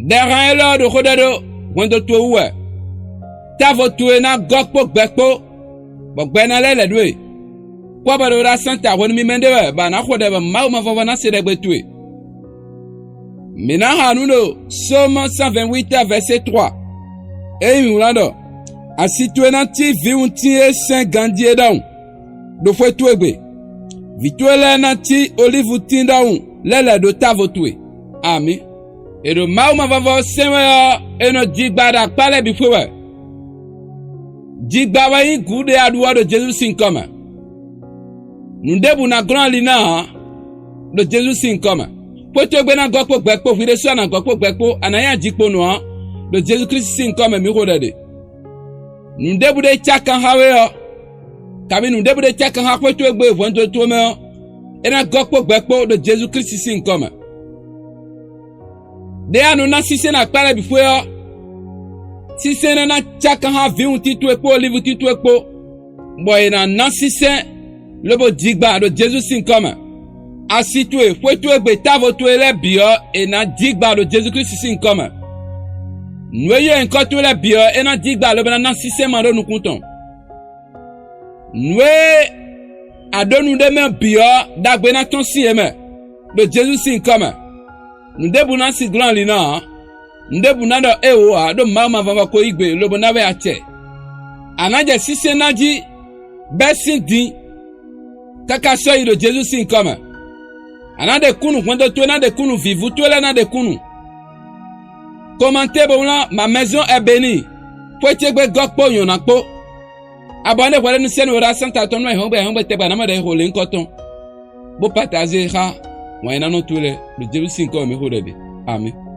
Derrière l'heure de Rodado, Wando Toué. Tavo Toué na Gokpo Bekpo. Bokbenale le doué. Kwa badora santa won mi mendewe ba na khode ba ma vavana seregbe tué. Mina hanuno Somme 128 verset 3. Et Yulando a situé na ti vi un ti e saint gandie daun. Do fwe tuegbe. Vituele na ti olive ti daun lele do tavo tué. Ami. Et do ma vavo sewe e no jigbada pale bi fwe. Jigbawa yi gude adua de Jésus sinkoma. Nous devons na grand lina de Jésus sinkoma. Poto gbe na gokpo gbekpo fi de so na gokpo gbekpo anaya jikpo no de Jésus Christ sinkoma mi rodade. Nous devons de chakan hawe yo. Kabi nous devons de chakan ha poto gbe vonto to me e na gokpo gbekpo de Jésus Christ sinkoma. De anu na sise na pale bi fwe yo. Si c'est na chakan ha vi un titu ekpo livre titu ekpo boy na si c'est le bo digba de Jésus sinkoma asitue fwetu egbe tavo to ele bio e na digba de Jésus Christ sinkoma noye enko to ele bio e na digba le na si c'est mando nu kunton noye adonu de me bio dagbe na ton si eme de Jésus sinkoma nous debuna si grand lina ndebu nado ewa do mama vava ko igbe lobo nawe ache anaje sise naji besin din kaka so yi do Jesus sinkoma anade kunu kwendo to na de kunu vivu to le na de kunu commenter bon là ma maison est bénie poche gbe gokpo yon na po abonne wale nu senu ra santa ton no hombe te ba na ma de ho le nkoton bo partager ha wa ina no to le do Jesus sinkoma me ho de amen.